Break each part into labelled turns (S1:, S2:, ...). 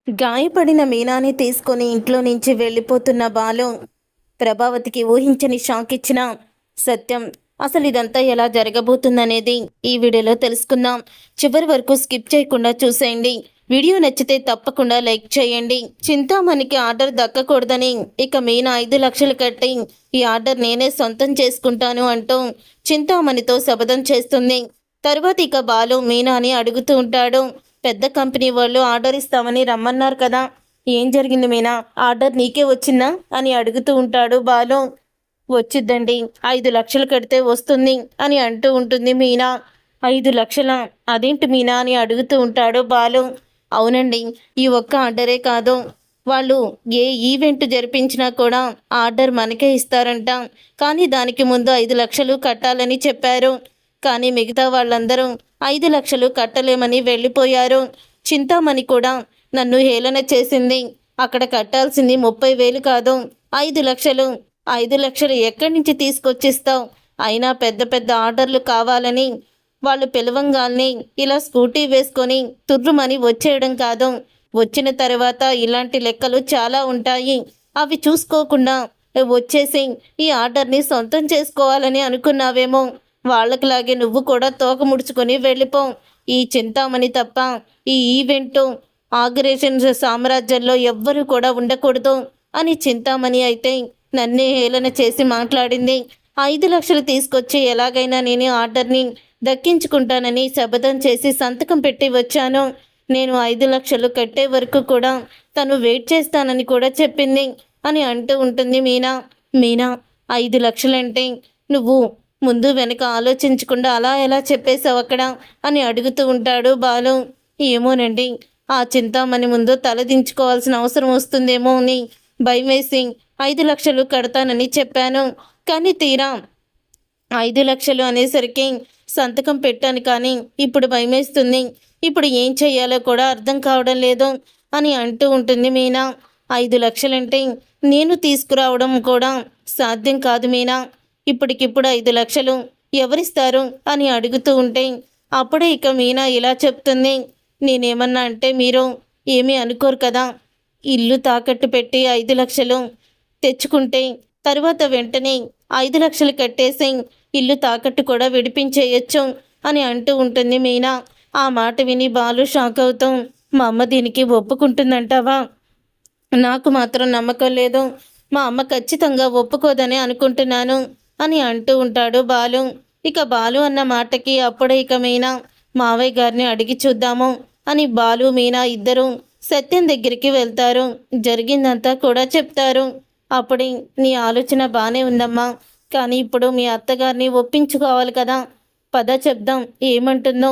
S1: గాయపడిన మీనాని తీసుకొని ఇంట్లో నుంచి వెళ్ళిపోతున్న బాలు ప్రభావతికి ఊహించని షాక్ ఇచ్చిన సత్యం. అసలు ఇదంతా ఎలా జరగబోతుందనేది ఈ వీడియోలో తెలుసుకుందాం. చివరి వరకు స్కిప్ చేయకుండా చూసేయండి. వీడియో నచ్చితే తప్పకుండా లైక్ చేయండి. చింతామణికి ఆర్డర్ దక్కకూడదని ఇక మీనా 5 లక్షలు కట్టి ఈ ఆర్డర్ నేనే సొంతం చేసుకుంటాను అంటూ చింతామణితో శపథం చేస్తుంది. తరువాత ఇక బాలు మీనాని అడుగుతూ ఉంటాడు. పెద్ద కంపెనీ వాళ్ళు ఆర్డర్ ఇస్తామని రమ్మన్నారు కదా, ఏం జరిగింది మీనా? ఆర్డర్ నీకే వచ్చిందా అని అడుగుతూ ఉంటాడు బాలు. వచ్చిద్దండి, 5 లక్షలు కడితే వస్తుంది అని అంటూ ఉంటుంది మీనా. 5 లక్షల? అదేంటి మీనా అని అడుగుతూ ఉంటాడు బాలు. అవునండి, ఈ ఒక్క ఆర్డరే కాదు, వాళ్ళు ఏ ఈవెంట్ జరిపించినా కూడా ఆర్డర్ మనకే ఇస్తారంట. కానీ దానికి ముందు 5 లక్షలు కట్టాలని చెప్పారు. కానీ మిగతా వాళ్ళందరూ 5 లక్షలు కట్టలేమని వెళ్ళిపోయారు. చింతామణి కూడా నన్ను హేళన చేసింది. అక్కడ కట్టాల్సింది 30,000 కాదు, 5 లక్షలు. 5 లక్షలు ఎక్కడి నుంచి తీసుకొచ్చిస్తావు? అయినా పెద్ద పెద్ద ఆర్డర్లు కావాలని వాళ్ళు పిలవంగాల్ని ఇలా స్కూటీ వేసుకొని తుర్రుమని వచ్చేయడం కాదు. వచ్చిన తర్వాత ఇలాంటి లెక్కలు చాలా ఉంటాయి. అవి చూసుకోకుండా వచ్చేసి ఈ ఆర్డర్ని సొంతం చేసుకోవాలని అనుకున్నావేమో. వాళ్ళకిలాగే నువ్వు కూడా తోక ముడుచుకొని వెళ్ళిపో. ఈ చింతామణి తప్ప ఈ ఈవెంటు ఆగరేషన్ సామ్రాజ్యంలో ఎవ్వరూ కూడా ఉండకూడదు అని చింతామణి అయితే నన్నే హేళన చేసి మాట్లాడింది. 5 లక్షలు తీసుకొచ్చి ఎలాగైనా నేను ఆర్డర్ని దక్కించుకుంటానని శపథం చేసి సంతకం పెట్టి వచ్చాను. నేను 5 లక్షలు కట్టే వరకు కూడా తను వెయిట్ చేస్తానని కూడా చెప్పింది అని అంటూ ఉంటుంది మీనా. మీనా, 5 లక్షలంటే నువ్వు ముందు వెనక ఆలోచించకుండా అలా ఎలా చెప్పేశావు అక్కడ అని అడుగుతూ ఉంటాడు బాలు. ఏమోనండి, ఆ చింతామణి ముందు తలదించుకోవాల్సిన అవసరం వస్తుందేమో అని భయం వేసి 5 లక్షలు కడతానని చెప్పాను. కానీ తీరా 5 లక్షలు అనేసరికి సంతకం పెట్టాను. కానీ ఇప్పుడు భయమేస్తుంది. ఇప్పుడు ఏం చెయ్యాలో కూడా అర్థం కావడం లేదు అని అంటూ ఉంటుంది మీనా. 5 లక్షలంటే నేను తీసుకురావడం కూడా సాధ్యం కాదు మీనా. ఇప్పటికిప్పుడు 5 లక్షలు ఎవరిస్తారు అని అడుగుతూ ఉంటే అప్పుడే ఇక మీనా ఇలా చెప్తుంది. నేనేమన్నా అంటే మీరు ఏమీ అనుకోరు కదా. ఇల్లు తాకట్టు పెట్టి 5 లక్షలు తెచ్చుకుంటే తర్వాత వెంటనే 5 లక్షలు కట్టేసి ఇల్లు తాకట్టు కూడా విడిపించేయచ్చు అని అంటూ ఉంటుంది మీనా. ఆ మాట విని బాలు షాక్ అవుతాం. మా అమ్మ దీనికి ఒప్పుకుంటుందంటావా? నాకు మాత్రం నమ్మకం లేదు. మా అమ్మ ఖచ్చితంగా ఒప్పుకోదని అనుకుంటున్నాను అని అంటూ ఉంటాడు బాలు. ఇక బాలు అన్న మాటకి అప్పుడే ఇక మీనా మావయ్య గారిని అడిగి చూద్దాము అని బాలు మీనా ఇద్దరు సత్యం దగ్గరికి వెళ్తారు. జరిగిందంతా కూడా చెప్తారు. అప్పుడే నీ ఆలోచన బాగానే ఉందమ్మా, కానీ ఇప్పుడు మీ అత్తగారిని ఒప్పించుకోవాలి కదా. పద చెప్దాం, ఏమంటుందో.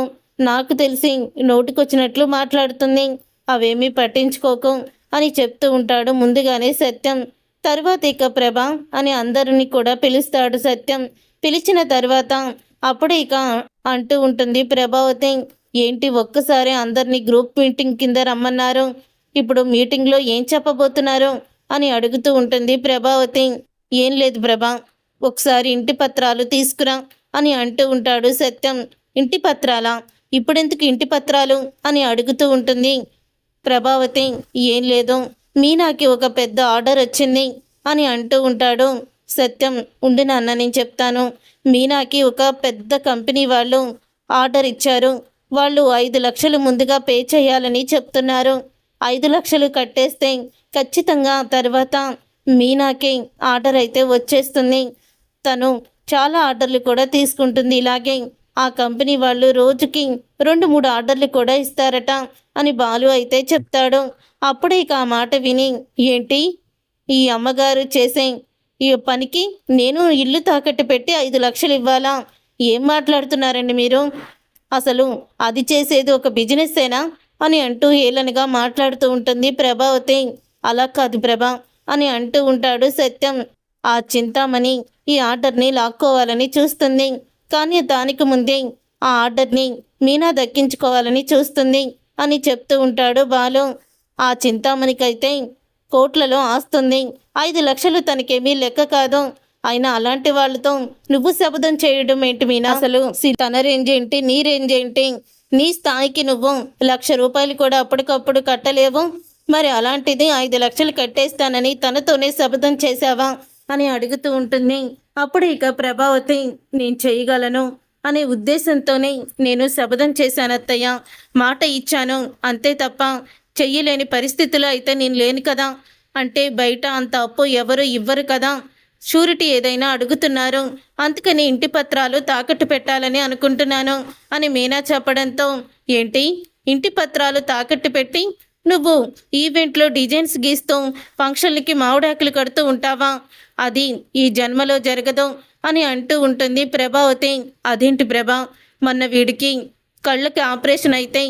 S1: నాకు తెలిసి నోటికొచ్చినట్లు మాట్లాడుతుంది, అవేమీ పట్టించుకోకు అని చెప్తూ ఉంటాడు ముందుగానే సత్యం. తర్వాత ఇక ప్రభ అని అందరినీ కూడా పిలుస్తాడు సత్యం. పిలిచిన తర్వాత అప్పుడే ఇక అంటూ ఉంటుంది ప్రభావతి. ఏంటి ఒక్కసారి అందరినీ గ్రూప్ మీటింగ్ కింద రమ్మన్నారు, ఇప్పుడు మీటింగ్లో ఏం చెప్పబోతున్నారు అని అడుగుతూ ఉంటుంది ప్రభావతి. ఏం లేదు ప్రభా, ఒకసారి ఇంటి పత్రాలు తీసుకురా అని అంటూ ఉంటాడు సత్యం. ఇంటి పత్రాలా? ఇప్పుడెందుకు ఇంటి పత్రాలు అని అడుగుతూ ఉంటుంది ప్రభావతి. ఏం లేదు, మీనాకి ఒక పెద్ద ఆర్డర్ వచ్చింది అని అంటూ ఉంటాడు సత్యం. ఉండు నాన్న, నేను చెప్తాను. మీనాకి ఒక పెద్ద కంపెనీ వాళ్ళు ఆర్డర్ ఇచ్చారు. వాళ్ళు 5 లక్షలు ముందుగా పే చేయాలని చెప్తున్నారు. 5 లక్షలు కట్టేస్తే ఖచ్చితంగా తర్వాత మీనాకి ఆర్డర్ అయితే వచ్చేస్తుంది. తను చాలా ఆర్డర్లు కూడా తీసుకుంటుంది. ఇలాగే ఆ కంపెనీ వాళ్ళు రోజుకి 2-3 ఆర్డర్లు కూడా ఇస్తారట అని బాలు అయితే చెప్తాడు. అప్పుడే ఇక ఆ మాట విని, ఏంటి ఈ అమ్మగారు చేసే ఈ పనికి నేను ఇల్లు తాకట్టు పెట్టి 5 లక్షలు ఇవ్వాలా? ఏం మాట్లాడుతున్నారండి మీరు? అసలు అది చేసేది ఒక బిజినెస్సేనా అని అంటూ హేళనగా మాట్లాడుతూ ఉంటుంది ప్రభావతి. అలా కాదు ప్రభా అని అంటూ ఉంటాడు సత్యం. ఆ చింతామణి ఈ ఆర్డర్ని లాక్కోవాలని చూస్తుంది. కానీ దానికి ముందే ఆ ఆర్డర్ని మీనా దక్కించుకోవాలని చూస్తుంది అని చెప్తూ ఉంటాడు బాలు. ఆ చింతామణికైతే కోట్లలో ఆస్తుంది. 5 లక్షలు తనకేమీ లెక్క కాదు. అయినా అలాంటి వాళ్ళతో నువ్వు శపథం చేయడం ఏంటి మీనా? అసలు తన రేంజ్ ఏంటి, నీ రేంజ్ ఏంటి? నీ స్థాయికి నువ్వు 1,00,000 రూపాయలు కూడా అప్పటికప్పుడు కట్టలేవు. మరి అలాంటిది 5 లక్షలు కట్టేస్తానని తనతోనే శపథం చేశావా అని అడుగుతూ ఉంటుంది. అప్పుడు ఇక ప్రభావతి నేను చేయగలను అనే ఉద్దేశంతోనే నేను శపథం చేశాను అత్తయ్య, మాట ఇచ్చాను అంతే తప్ప చెయ్యలేని పరిస్థితిలో అయితే నేను లేను కదా. అంటే బయట అంత అప్పు ఎవరు ఇవ్వరు కదా, షూరిటీ ఏదైనా అడుగుతున్నారు, అందుకని ఇంటి పత్రాలు తాకట్టు పెట్టాలని అనుకుంటున్నాను అని మీనా చెప్పడంతో, ఏంటి ఇంటి పత్రాలు తాకట్టు పెట్టి నువ్వు ఈవెంట్లో డిజైన్స్ గీస్తూ ఫంక్షన్లకి మామిడాకులు కడుతూ ఉంటావా, అది ఈ జన్మలో జరగదు అని అంటూ ఉంటుంది ప్రభావతి. అదేంటి ప్రభా, మొన్న వీడికి కళ్ళకి ఆపరేషన్ అయితే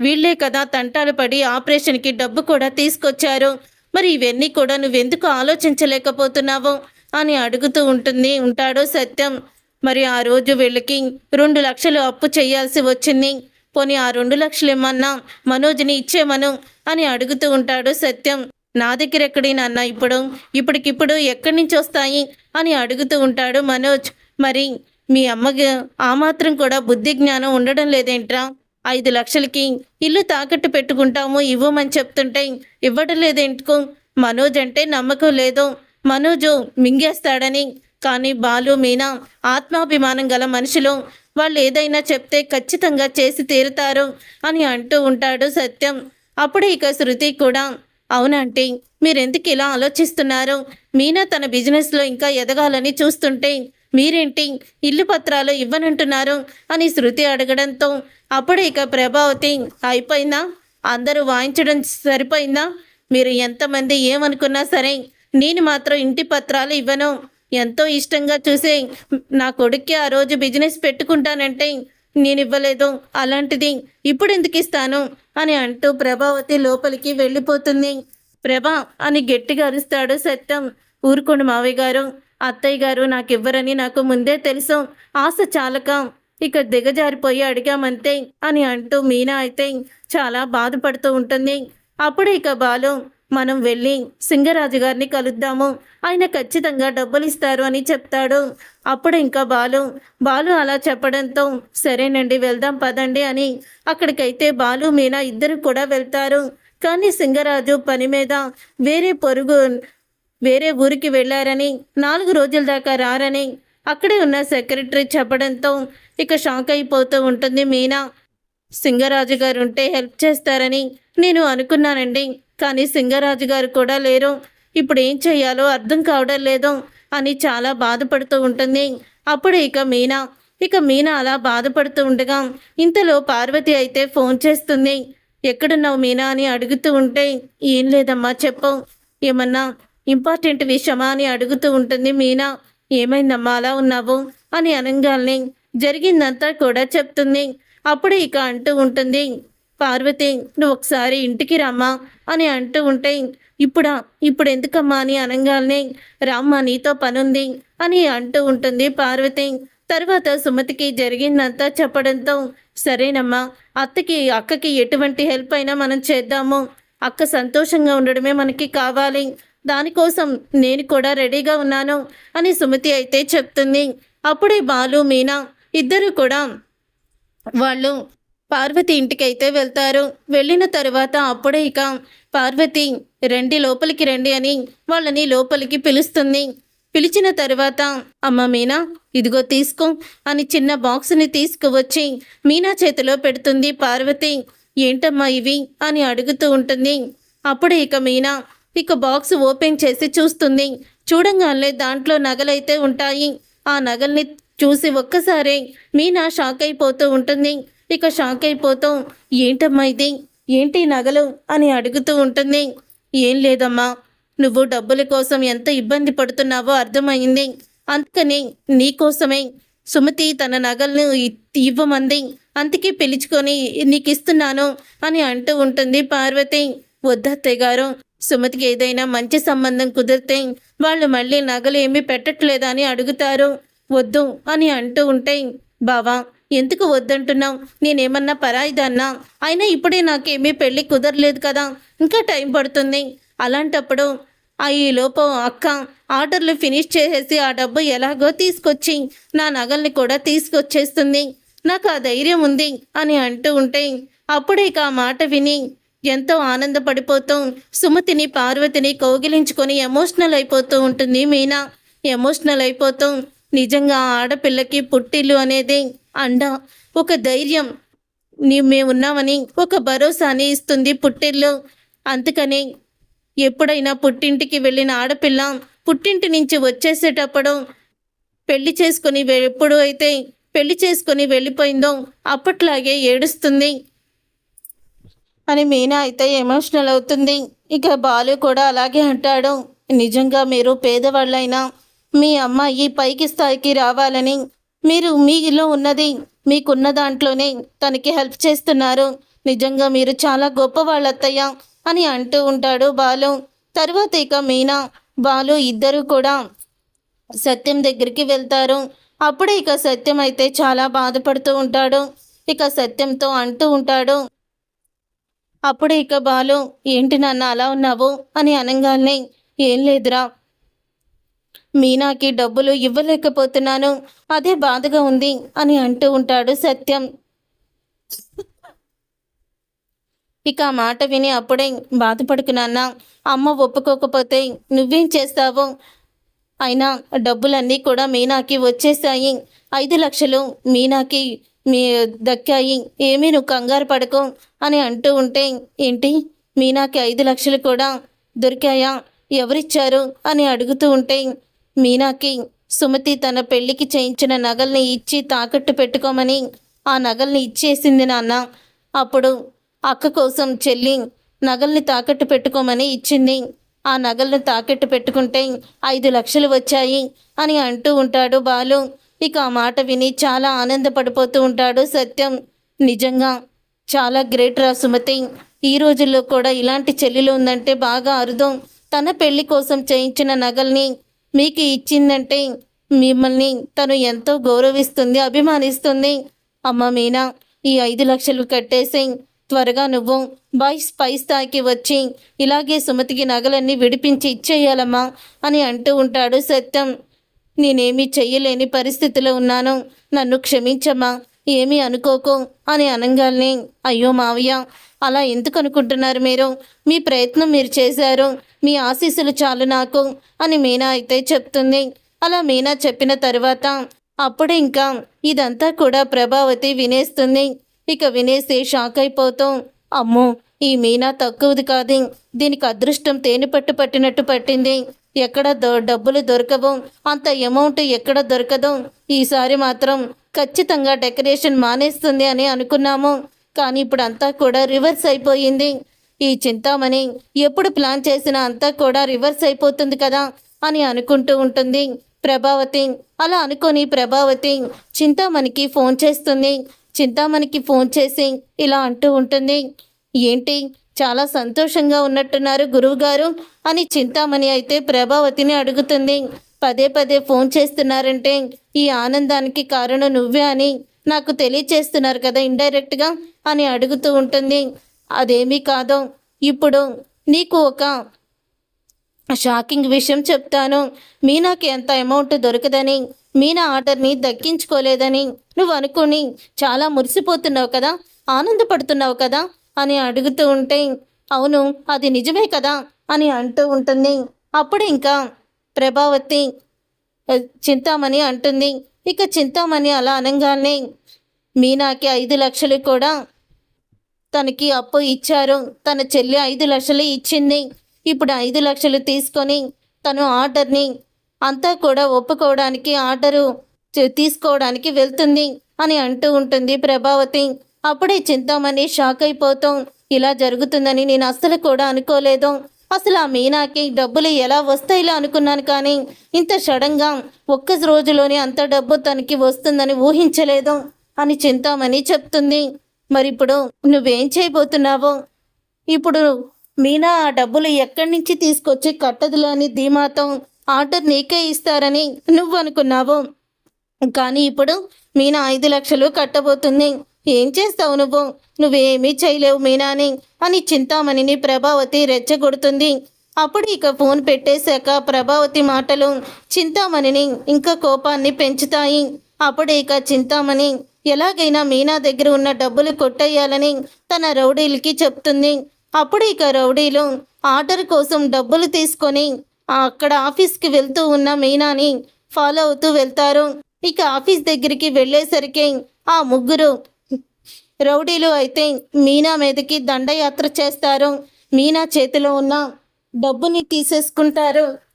S1: వీళ్ళే కదా తంటాలు పడి ఆపరేషన్కి డబ్బు కూడా తీసుకొచ్చారు, మరి ఇవన్నీ కూడా నువ్వెందుకు ఆలోచించలేకపోతున్నావు అని అడుగుతూ ఉంటాడు సత్యం. మరి ఆ రోజు వీళ్ళకి 2 లక్షలు అప్పు చేయాల్సి వచ్చింది, పోనీ ఆ 2 లక్షలు ఏమన్నా మనోజ్ని ఇచ్చేమను అని అడుగుతూ ఉంటాడు సత్యం. నా దగ్గర ఎక్కడి నాన్న ఇప్పటికిప్పుడు ఎక్కడి నుంచి వస్తాయి అని అడుగుతూ ఉంటాడు మనోజ్. మరి మీ అమ్మకి ఆ మాత్రం కూడా బుద్ధి జ్ఞానం ఉండడం లేదేంట్రా, 5 లక్షలకి ఇల్లు తాకట్టు పెట్టుకుంటాము ఇవ్వమని చెప్తుంటే ఇవ్వడం లేదేంటుకో. మనోజ్ అంటే నమ్మకం లేదు, మనోజు మింగేస్తాడని. కానీ బాలు మీనా ఆత్మాభిమానం గల మనుషులు, వాళ్ళు ఏదైనా చెప్తే ఖచ్చితంగా చేసి తీరుతారు అని అంటూ ఉంటాడు సత్యం. అప్పుడు ఇక శృతి కూడా, అవునంటే మీరెందుకు ఇలా ఆలోచిస్తున్నారు, మీనా తన బిజినెస్లో ఇంకా ఎదగాలని చూస్తుంటే మీరేంటి ఇల్లు పత్రాలు ఇవ్వనంటున్నారు అని శృతి అడగడంతో, అప్పుడు ఇక ప్రభావతి, అయిపోయిందా, అందరూ వాయించడం సరిపోయిందా, మీరు ఎంతమంది ఏమనుకున్నా సరే నేను మాత్రం ఇంటి పత్రాలు ఇవ్వను. ఎంతో ఇష్టంగా చూసే నా కొడుక్కి ఆ రోజు బిజినెస్ పెట్టుకుంటానంటే నేను ఇవ్వలేదు, అలాంటిది ఇప్పుడు ఎందుకు ఇస్తాను అని అంటూ ప్రభావతి లోపలికి వెళ్ళిపోతుంది. ప్రభా అని గట్టిగా అరుస్తాడు సత్యం. ఊరుకోండి మావయ్య గారు, అత్తయ్య గారు నాకు ఇవ్వరని నాకు ముందే తెలుసు, ఆశ చాలక ఇక దిగజారిపోయి అడిగామంతే అని అంటూ మీనా అయితే చాలా బాధపడుతూ ఉంటుంది. అప్పుడు ఇక బాలు, మనం వెళ్ళి సింగరాజు గారిని కలుద్దాము, ఆయన ఖచ్చితంగా డబ్బులు ఇస్తారు అని చెప్తాడు. అప్పుడు ఇంకా బాలు అలా చెప్పడంతో, సరేనండి వెళ్దాం పదండి అని అక్కడికైతే బాలు మీనా ఇద్దరు కూడా వెళ్తారు. కానీ సింగరాజు పని మీద వేరే ఊరికి వెళ్ళారని, 4 రోజుల దాకా రారని అక్కడే ఉన్న సెక్రటరీ చెప్పడంతో ఇక షాక్ అయిపోతూ ఉంటుంది మీనా. సింగరాజు గారు ఉంటే హెల్ప్ చేస్తారని నేను అనుకున్నానండి, కానీ సింగరాజు గారు కూడా లేరు, ఇప్పుడు ఏం చెయ్యాలో అర్థం కావడం లేదు అని చాలా బాధపడుతూ ఉంటుంది. అప్పుడు ఇక మీనా అలా బాధపడుతూ ఉండగా ఇంతలో పార్వతి అయితే ఫోన్ చేస్తుంది. ఎక్కడున్నావు మీనా అని అడుగుతూ ఉంటే, ఏం లేదమ్మా చెప్పు, ఏమన్నా ఇంపార్టెంట్ విషయమా అని అడుగుతూ ఉంటుంది మీనా. ఏమైందమ్మా అలా ఉన్నావు అని అనగానే జరిగిందంతా కూడా చెప్తుంది. అప్పుడు ఇక అంటూ ఉంటుంది పార్వతి, నువ్వు ఒకసారి ఇంటికి రమ్మా అని అంటూ ఉంటే, ఇప్పుడు ఎందుకమ్మా అని అనగానే, రామ్మా నీతో పనుంది అని అంటూ ఉంటుంది పార్వతి. తర్వాత సుమతికి జరిగిందంతా చెప్పడంతో, సరేనమ్మా, అక్కకి ఎటువంటి హెల్ప్ అయినా మనం చేద్దాము, అక్క సంతోషంగా ఉండడమే మనకి కావాలి, దానికోసం నేను కూడా రెడీగా ఉన్నాను అని సుమతి అయితే చెప్తుంది. అప్పుడే బాలు మీనా ఇద్దరు కూడా వాళ్ళు పార్వతి ఇంటికైతే వెళ్తారు. వెళ్ళిన తర్వాత అప్పుడే ఇక పార్వతి, లోపలికి రండి అని వాళ్ళని లోపలికి పిలుస్తుంది. పిలిచిన తర్వాత, అమ్మ మీనా ఇదిగో తీసుకో అని చిన్న బాక్స్ని తీసుకువచ్చి మీనా చేతిలో పెడుతుంది పార్వతి. ఏంటమ్మా ఇవి అని అడుగుతూ ఉంటుంది. అప్పుడే ఇక మీనా బాక్స్ ఓపెన్ చేసి చూస్తుంది. చూడంగానే దాంట్లో నగలైతే ఉంటాయి. ఆ నగల్ని చూసి ఒక్కసారి మీనా షాక్ అయిపోతూ ఉంటుంది. ఇక షాక్ అయిపోతూ, ఏంటమ్మా ఇది, ఏంటి నగలు అని అడుగుతూ ఉంటుంది. ఏం లేదమ్మా, నువ్వు డబ్బుల కోసం ఎంత ఇబ్బంది పడుతున్నావో అర్థమైంది, అందుకని నీకోసమే సుమతి తన నగలను ఇవ్వమంది, అందుకే పిలుచుకొని నీకు ఇస్తున్నాను అని అంటూ ఉంటుంది పార్వతి. వద్దత్తయ్య గారు, సుమతికి ఏదైనా మంచి సంబంధం కుదిరితే వాళ్ళు మళ్ళీ నగలు ఏమీ పెట్టట్లేదా అని అడుగుతారు, వద్దు అని అంటూ ఉంటే, బావా ఎందుకు వద్దంటున్నావు, నేనేమన్నా పరాయిదాన్నా, అయినా ఇప్పుడే నాకేమీ పెళ్ళి కుదరలేదు కదా, ఇంకా టైం పడుతుంది, అలాంటప్పుడు ఈలోపు అక్క ఆర్డర్లు ఫినిష్ చేసేసి ఆ డబ్బు ఎలాగో తీసుకొచ్చి నా నగల్ని కూడా తీసుకొచ్చేస్తుంది, నాకు ఆ ధైర్యం ఉంది అని అంటూ ఉంటే, అప్పుడే ఇక ఆ మాట విని, ఎంతో ఆనందపడిపోతూ సుమతిని పార్వతిని కౌగిలించుకొని ఎమోషనల్ అయిపోతూ ఉంటుంది మీనా. ఎమోషనల్ అయిపోతూ నిజంగా ఆడపిల్లకి పుట్టిల్లు అనేది అండ, ఒక ధైర్యం, మేమున్నామని ఒక భరోసాని ఇస్తుంది పుట్టిల్లు. అందుకని ఎప్పుడైనా పుట్టింటికి వెళ్ళిన ఆడపిల్ల పుట్టింటి నుంచి వచ్చేసేటప్పుడు ఎప్పుడు అయితే పెళ్లి చేసుకొని వెళ్ళిపోయిందో అప్పట్లాగే ఏడుస్తుంది అని మీనా అయితే ఎమోషనల్ అవుతుంది. ఇక బాలు కూడా అలాగే అంటాడు, నిజంగా మీరు పేదవాళ్ళైనా మీ అమ్మాయి పైకి స్థాయికి రావాలని మీరు మీలో ఉన్నది మీకున్న దాంట్లోనే తనకి హెల్ప్ చేస్తున్నారు. నిజంగా మీరు చాలా గొప్పవాళ్ళ అత్తయ్య అని అంటూ ఉంటాడు బాలు. తర్వాత ఇక మీనా బాలు ఇద్దరు కూడా సత్యం దగ్గరికి వెళ్తారు. అప్పుడే ఇక సత్యం అయితే చాలా బాధపడుతూ ఉంటాడు. ఇక సత్యంతో అంటూ ఉంటాడు, అప్పుడే ఇక బాలు, ఏంటి నాన్న అలా ఉన్నావు అని అనగానే, ఏం లేదురా, మీనాకి డబ్బులు ఇవ్వలేకపోతున్నాను, అదే బాధగా ఉంది అని అంటూ ఉంటాడు సత్యం. ఇక ఆ మాట విని అప్పుడే బాధపడుకున్నాన్న, అమ్మ ఒప్పుకోకపోతే నువ్వేం చేస్తావు, అయినా డబ్బులన్నీ కూడా మీనాకి వచ్చేసాయి, 5 లక్షలు మీనాకి దక్కాయి, ఏమీ నువ్వు కంగారు పడకు అని అంటూ ఉంటే, ఏంటి మీనాకి 5 లక్షలు కూడా దొరికాయా, ఎవరిచ్చారు అని అడుగుతూ ఉంటే, మీనాకి సుమతి తన పెళ్లికి చేయించిన నగల్ని ఇచ్చి తాకట్టు పెట్టుకోమని ఆ నగల్ని ఇచ్చేసింది నాన్న. అప్పుడు అక్క కోసం చెల్లి నగల్ని తాకట్టు పెట్టుకోమని ఇచ్చింది, ఆ నగల్ని తాకట్టు పెట్టుకుంటే 5 లక్షలు వచ్చాయి అని అంటూ ఉంటాడు బాలు. ఇక ఆ మాట విని చాలా ఆనందపడిపోతూ ఉంటాడు సత్యం. నిజంగా చాలా గ్రేట్ రా సుమతి, ఈ రోజుల్లో కూడా ఇలాంటి చెల్లెలు ఉందంటే బాగా అరుదు. తన పెళ్లి కోసం చేయించిన నగల్ని మీకు ఇచ్చిందంటే మిమ్మల్ని తను ఎంతో గౌరవిస్తుంది, అభిమానిస్తుంది. అమ్మ మీనా, ఈ 5 లక్షలు కట్టేసి త్వరగా నువ్వు పై స్థాయికి వచ్చి ఇలాగే సుమతికి నగలన్నీ విడిపించి ఇచ్చేయాలమ్మా అని అంటూ ఉంటాడు సత్యం. నేనేమీ చెయ్యలేని పరిస్థితిలో ఉన్నాను, నన్ను క్షమించమ్మా, ఏమీ అనుకోకు అని అనగానే, అయ్యో మావయ్య, అలా ఎందుకు అనుకుంటున్నారు మీరు, మీ ప్రయత్నం మీరు చేశారు, మీ ఆశీస్సులు చాలు నాకు అని మీనా అయితే చెప్తుంది. అలా మీనా చెప్పిన తర్వాత అప్పుడే ఇంకా ఇదంతా కూడా ప్రభావతి వినేస్తుంది. ఇక వినేసి షాక్ అయిపోతూ, అమ్మో ఈ మీనా తక్కువది కాదు, దీనికి అదృష్టం తేనె పట్టినట్టు పట్టింది, ఎక్కడ డబ్బులు దొరకవు, అంత అమౌంట్ ఎక్కడ దొరకదు, ఈసారి మాత్రం ఖచ్చితంగా డెకరేషన్ మానేస్తుంది అని అనుకున్నాము, కానీ ఇప్పుడు అంతా కూడా రివర్స్ అయిపోయింది. ఈ చింతామణి ఎప్పుడు ప్లాన్ చేసినా అంతా కూడా రివర్స్ అయిపోతుంది కదా అని అనుకుంటూ ఉంటుంది ప్రభావతి. అలా అనుకొని ప్రభావతి చింతామణికి ఫోన్ చేస్తుంది. చింతామణికి ఫోన్ చేసి ఇలా అంటూ ఉంటుంది, ఏంటి చాలా సంతోషంగా ఉన్నట్టున్నారు గురువుగారు అని చింతామణి అయితే ప్రభావతిని అడుగుతుంది. పదే పదే ఫోన్ చేస్తున్నారంటే ఈ ఆనందానికి కారణం నువ్వే అని నాకు తెలియచేస్తున్నారు కదా ఇండైరెక్ట్గా అని అడుగుతూ ఉంటుంది. అదేమీ కాదు, ఇప్పుడు నీకు ఒక షాకింగ్ విషయం చెప్తాను, మీనాకి ఎంత అమౌంట్ దొరకదని, మీనా ఆర్డర్ని దక్కించుకోలేదని నువ్వు అనుకుని చాలా మురిసిపోతున్నావు కదా, ఆనందపడుతున్నావు కదా అని అడుగుతూ ఉంటే, అవును అది నిజమే కదా అని అంటూ ఉంటుంది. అప్పుడు ఇంకా ప్రభావతి చింతామణి అంటుంది. ఇక చింతామణి అలా అనగానే, మీనాకి 5 లక్షలు కూడా తనకి అప్పు ఇచ్చారు, తన చెల్లి 5 లక్షలు ఇచ్చింది, ఇప్పుడు 5 లక్షలు తీసుకొని తను ఆర్డర్ని అంతా కూడా ఒప్పుకోవడానికి ఆర్డరు తీసుకోవడానికి వెళ్తుంది అని అంటూ ఉంటుంది ప్రభావతి. అప్పుడే చింతామణి షాక్ అయిపోతూ, ఇలా జరుగుతుందని నేను అస్సలు కూడా అనుకోలేదు, అసలు ఆ మీనాకి డబ్బులు ఎలా వస్తాయిలా అనుకున్నాను, కానీ ఇంత సడన్గా ఒక్క రోజులోనే అంత డబ్బు తనకి వస్తుందని ఊహించలేదు అని చింతామణి చెప్తుంది. మరి ఇప్పుడు నువ్వేం చేయబోతున్నావు, ఇప్పుడు మీనా ఆ డబ్బులు ఎక్కడి నుంచి తీసుకొచ్చి కట్టదులు అని ధీమాతో ఆర్డర్ నీకే ఇస్తారని నువ్వు అనుకున్నావు, కానీ ఇప్పుడు మీనా 5 లక్షలు కట్టబోతుంది, ఏం చేస్తావు నువ్వేమీ చేయలేవు మీనాని అని చింతామణిని ప్రభావతి రెచ్చగొడుతుంది. అప్పుడు ఇక ఫోన్ పెట్టేశాక ప్రభావతి మాటలు చింతామణిని ఇంకా కోపాన్ని పెంచుతాయి. అప్పుడు ఇక చింతామణి ఎలాగైనా మీనా దగ్గర ఉన్న డబ్బులు కొట్టేయాలని తన రౌడీలకి చెప్తుంది. అప్పుడు ఇక రౌడీలు ఆర్డర్ కోసం డబ్బులు తీసుకొని అక్కడ ఆఫీస్కి వెళ్తూ ఉన్న మీనాని ఫాలో అవుతూ వెళ్తారు. ఇక ఆఫీస్ దగ్గరికి వెళ్ళేసరికి ఆ ముగ్గురు రౌడీలు అయితే మీనా మీదకి దండయాత్ర చేస్తారు. మీనా చేతిలో ఉన్న డబ్బుని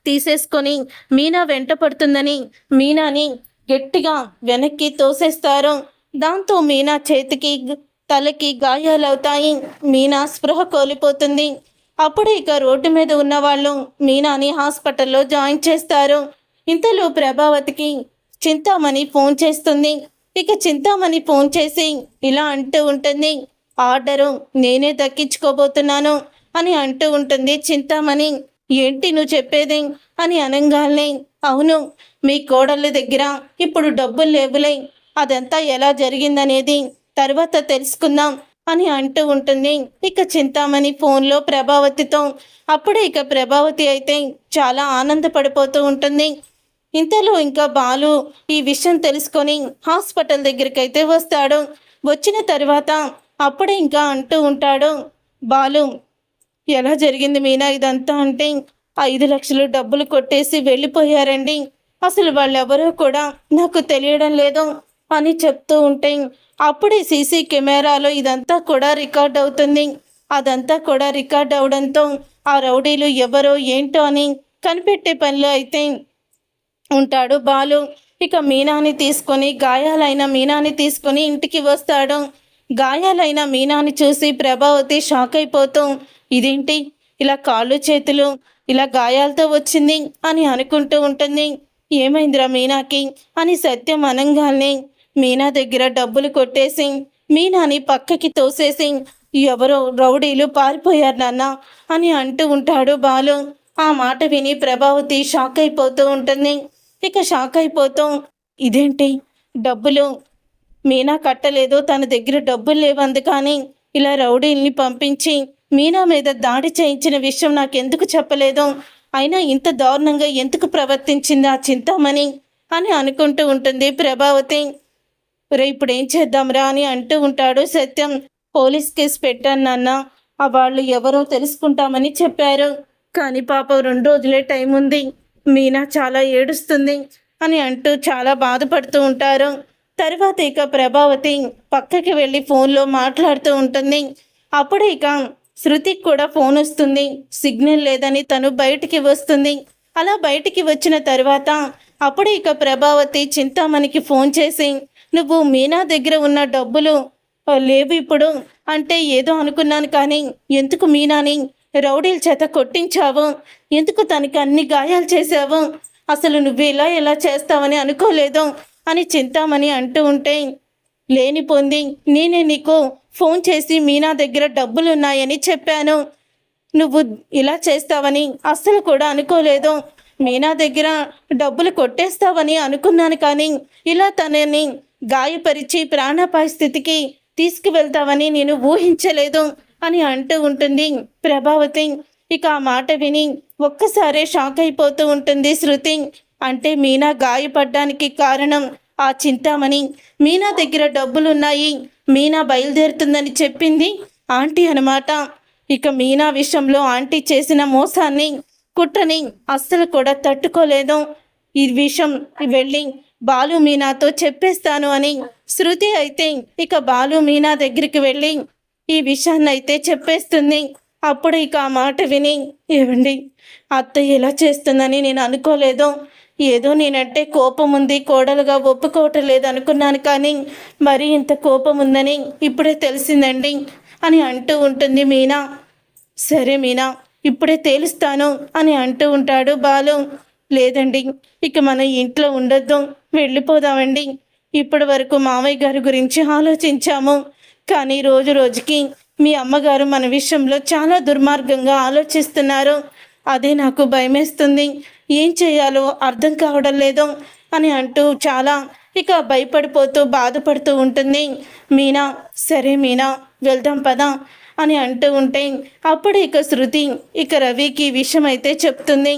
S1: తీసేసుకొని మీనా వెంట పడుతుందని మీనాని గట్టిగా వెనక్కి తోసేస్తారు. దాంతో మీనా చేతికి తలకి గాయాలవుతాయి. మీనా స్పృహ కోల్పోతుంది. అప్పుడు ఇక రోడ్డు మీద ఉన్న వాళ్ళు మీనాని హాస్పిటల్లో జాయిన్ చేస్తారు. ఇంతలో ప్రభావతికి చింతామణి ఫోన్ చేస్తుంది. ఇక చింతామణి ఫోన్ చేసి ఇలా అంటూ ఉంటుంది, ఆర్డరు నేనే దక్కించుకోబోతున్నాను అని అంటూ ఉంటుంది చింతామణి. ఏంటి నువ్వు చెప్పేది అని అనగానే, అవును మీ కోడళ్ళ దగ్గర ఇప్పుడు డబ్బులు లేవులే, అదంతా ఎలా జరిగిందనేది తర్వాత తెలుసుకుందాం అని అంటూ ఉంటుంది ఇక చింతామణి ఫోన్లో ప్రభావతితో. అప్పుడే ఇక ప్రభావతి అయితే చాలా ఆనందపడిపోతూ ఉంటుంది. ఇంతలో ఇంకా బాలు ఈ విషయం తెలుసుకొని హాస్పిటల్ దగ్గరికి అయితే వస్తాడు. వచ్చిన తర్వాత అప్పుడే ఇంకా అంటూ ఉంటాడు బాలు, ఎలా జరిగింది మీనా ఇదంతా అంటే, 5 లక్షలు డబ్బులు కొట్టేసి వెళ్ళిపోయారండి, అసలు వాళ్ళెవరో కూడా నాకు తెలియడం లేదు అని చెప్తూ ఉంటే అప్పుడే సీసీ కెమెరాలో ఇదంతా కూడా రికార్డ్ అవుతుంది. అదంతా కూడా రికార్డ్ అవడంతో ఆ రౌడీలు ఎవరో ఏంటో అని కనిపెట్టే పనిలో అయితే ఉంటాడు బాలు. ఇక గాయాలైన మీనాని తీసుకొని ఇంటికి వస్తాడు. గాయాలైన మీనాని చూసి ప్రభావతి షాక్ అయిపోతూ, ఇదేంటి ఇలా కాళ్ళు చేతులు ఇలా గాయాలతో వచ్చింది అని అనుకుంటూ ఉంటుంది. ఏమైందిరా మీనాకి అని సత్యం అనంగాల్ని మీనా దగ్గర డబ్బులు కొట్టేసి మీనాని పక్కకి తోసేసి ఎవరో రౌడీలు పారిపోయారు నాన్న అని అంటూ ఉంటాడు బాలు. ఆ మాట విని ప్రభావతి షాక్ అయిపోతూ ఉంటుంది. ఇక షాక్ అయిపోతూ, ఇదేంటి డబ్బులు మీనా కట్టలేదు, తన దగ్గర డబ్బులు లేవందు కానీ ఇలా రౌడీల్ని పంపించి మీనా మీద దాడి చేయించిన విషయం నాకెందుకు చెప్పలేదు, అయినా ఇంత దారుణంగా ఎందుకు ప్రవర్తించింది ఆ చింతామణి అని అనుకుంటూ ఉంటుంది ప్రభావతి. రే ఇప్పుడు ఏం చేద్దాంరా అని అంటూ ఉంటాడు సత్యం. పోలీస్ కేసు పెట్టాను నాన్న, ఆ వాళ్ళు ఎవరో తెలుసుకుంటామని చెప్పారు, కానీ పాపం 2 రోజులే టైం ఉంది, మీనా చాలా ఏడుస్తుంది అని అంటూ చాలా బాధపడుతూ ఉంటారు. తర్వాత ఇక ప్రభావతి పక్కకి వెళ్ళి ఫోన్లో మాట్లాడుతూ ఉంటుంది. అప్పుడు ఇక శృతికి కూడా ఫోన్ వస్తుంది. సిగ్నల్ లేదని తను బయటికి వస్తుంది. అలా బయటికి వచ్చిన తర్వాత అప్పుడు ఇక ప్రభావతి చింతామణికి ఫోన్ చేసి, నువ్వు మీనా దగ్గర ఉన్న డబ్బులు లేవు ఇప్పుడు అంటే ఏదో అనుకున్నాను, కానీ ఎందుకు మీనాని రౌడీల చేత కొట్టించావు, ఎందుకు తనకి అన్ని గాయాలు చేసావు, అసలు నువ్వు ఎలా చేస్తావని అనుకోలేదు అని చింతామణి అంటూ ఉంటే, లేని పొంది నేనే నీకు ఫోన్ చేసి మీనా దగ్గర డబ్బులు ఉన్నాయని చెప్పాను, నువ్వు ఇలా చేస్తావని అస్సలు కూడా అనుకోలేదు, మీనా దగ్గర డబ్బులు కొట్టేస్తావని అనుకున్నాను, కానీ ఇలా తనని గాయపరిచి ప్రాణాపాయ స్థితికి తీసుకువెళ్తావని నేను ఊహించలేదు అని అంటూ ఉంటుంది ప్రభావతి. ఇక ఆ మాట విని ఒక్కసారే షాక్ అయిపోతూ ఉంటుంది శృతి. అంటే మీనా గాయపడ్డానికి కారణం ఆ చింతామణి, మీనా దగ్గర డబ్బులున్నాయి, మీనా బయలుదేరుతుందని చెప్పింది ఆంటీ అన్నమాట. ఇక మీనా విషయంలో ఆంటీ చేసిన మోసాన్ని కుట్రని అస్సలు కూడా తట్టుకోలేదు. ఈ విషయం వెళ్ళి బాలు మీనాతో చెప్పేస్తాను అని శృతి అయితే ఇక బాలు మీనా దగ్గరికి వెళ్ళి ఈ విషయాన్ని అయితే చెప్పేస్తుంది. అప్పుడు ఇక ఆ మాట విని, ఏవండి అత్తయ్య ఎలా చేస్తుందని నేను అనుకోలేదు, ఏదో నేనంటే కోపం ఉంది, కోడలుగా ఒప్పుకోవటం లేదు అనుకున్నాను, కానీ మరి ఇంత కోపం ఉందని ఇప్పుడే తెలిసిందండి అని అంటూ ఉంటుంది మీనా. సరే మీనా ఇప్పుడే తేలుస్తాను అని అంటూ ఉంటాడు బాలు. లేదండి ఇక మన ఇంట్లో ఉండొద్దు, వెళ్ళిపోదామండి, ఇప్పటి వరకు మామయ్య గారి గురించి ఆలోచించాము, కానీ రోజు రోజుకి మీ అమ్మగారు మన విషయంలో చాలా దుర్మార్గంగా ఆలోచిస్తున్నారు, అదే నాకు భయమేస్తుంది, ఏం చేయాలో అర్థం కావడం లేదు అని అంటూ చాలా ఇక భయపడిపోతూ బాధపడుతూ ఉంటుంది మీనా. సరే మీనా వెళ్దాం పదా అని అంటూ ఉంటే అప్పుడు ఇక శృతి ఇక రవికి విషయం అయితే చెప్తుంది.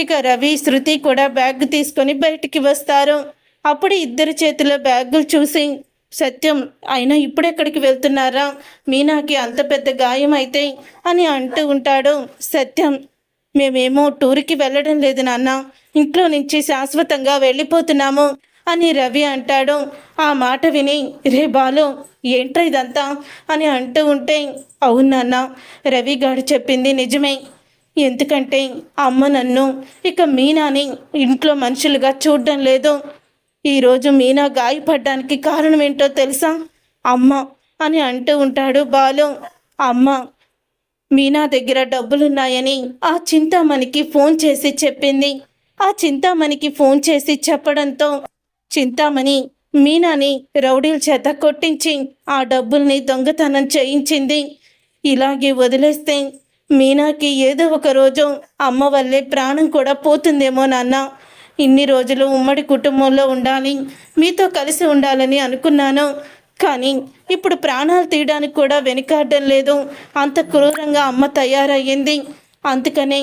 S1: ఇక రవి శృతి కూడా బ్యాగ్ తీసుకొని బయటికి వస్తారు. అప్పుడు ఇద్దరి చేతిలో బ్యాగులు చూసి, సత్యం అయినా ఇప్పుడెక్కడికి వెళ్తున్నారా, మీనాకి అంత పెద్ద గాయం అయితే అని అంటూ ఉంటాడు. సత్యం, మేమేమో టూర్కి వెళ్ళడం లేదు నాన్న, ఇంట్లో నుంచి శాశ్వతంగా వెళ్ళిపోతున్నాము అని రవి అంటాడు. ఆ మాట విని రే బాలు ఏంట్రా ఇదంతా అని అంటూ ఉంటే, అవును నాన్న, రవి గారు చెప్పింది నిజమే. ఎందుకంటే అమ్మ నన్ను ఇక మీనాని ఇంట్లో మనుషులుగా చూడడం లేదు. ఈరోజు మీనా గాయపడ్డానికి కారణం ఏంటో తెలుసా, అమ్మ అని అంటూ ఉంటాడు బాలు. అమ్మ మీనా దగ్గర డబ్బులున్నాయని ఆ చింతామణికి ఫోన్ చేసి చెప్పింది. ఆ చింతామణికి ఫోన్ చేసి చెప్పడంతో చింతామణి మీనాని రౌడీల చేత కొట్టించి ఆ డబ్బుల్ని దొంగతనం చేయించింది. ఇలాగే వదిలేస్తే మీనాకి ఏదో ఒక రోజు అమ్మ వల్లే ప్రాణం కూడా పోతుందేమో నాన్న. ఇన్ని రోజులు ఉమ్మడి కుటుంబంలో ఉండాలి, మీతో కలిసి ఉండాలని అనుకున్నాను. కానీ ఇప్పుడు ప్రాణాలు తీయడానికి కూడా వెనుకాడడం లేదు. అంత క్రూరంగా అమ్మ తయారయ్యింది. అందుకనే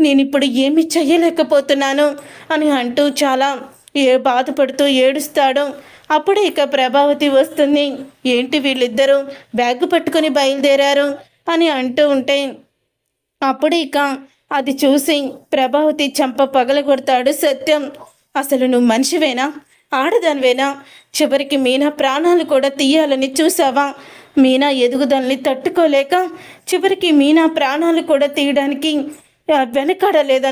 S1: నేను ఇప్పుడు ఏమీ చెయ్యలేకపోతున్నాను అని అంటూ చాలా బాధపడుతూ ఏడుస్తాడు. అప్పుడే ఇక ప్రభావతి వస్తుంది. ఏంటి వీళ్ళిద్దరూ బ్యాగ్ పట్టుకొని బయలుదేరారు అని అంటూ ఉంటే, అప్పుడు ఇక అది చూసి ప్రభావతి చెంప పగలగొడతాడు సత్యం. అసలు నువ్వు మనిషివేనా, ఆడదానివేనా? చివరికి మీనా ప్రాణాలు కూడా తీయాలని చూసావా? మీనా ఎదుగుదలని తట్టుకోలేక చివరికి మీనా ప్రాణాలు కూడా తీయడానికి వెనకాడలేదా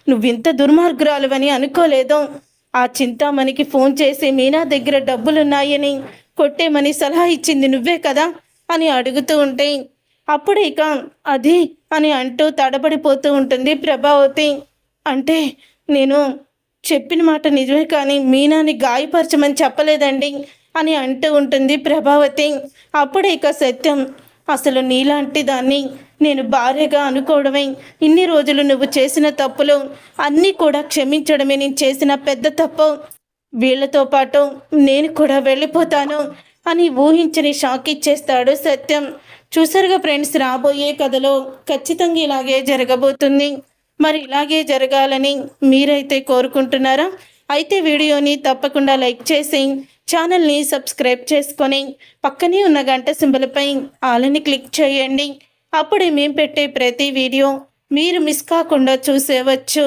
S1: నువ్వింత దుర్మార్గురాలువని అనుకోలేదు. ఆ చింతామణికి ఫోన్ చేసి మీనా దగ్గర డబ్బులున్నాయని కొట్టేమని సలహా ఇచ్చింది నువ్వే కదా అని అడుగుతూ ఉంటే, అప్పుడు ఇక అది అని అంటూ తడబడిపోతూ ఉంటుంది ప్రభావతి. అంటే నేను చెప్పిన మాట నిజమే, కానీ మీనాని గాయపరచమని చెప్పలేదండి అని అంటూ ఉంటుంది ప్రభావతి. అప్పుడు ఇక సత్యం, అసలు నీలాంటి దాన్ని నేను భార్యగా అనుకోవడమే ఇన్ని రోజులు నువ్వు చేసిన తప్పులు అన్నీ కూడా క్షమించడమే నేను చేసిన పెద్ద తప్పు. వీళ్లతో పాటు నేను కూడా వెళ్ళిపోతాను అని ఊహించని షాక్ ఇచ్చేస్తాడు సత్యం. చూసారుగా ఫ్రెండ్స్, రాబోయే కథలో ఖచ్చితంగా ఇలాగే జరగబోతుంది. మరి ఇలాగే జరగాలని మీరైతే కోరుకుంటున్నారా? అయితే వీడియోని తప్పకుండా లైక్ చేసి ఛానల్ని సబ్స్క్రైబ్ చేసుకొని పక్కనే ఉన్న గంట సింబల్పై ఆలని క్లిక్ చేయండి. అప్పుడే మేము పెట్టే ప్రతి వీడియో మీరు మిస్ కాకుండా చూసేవచ్చు.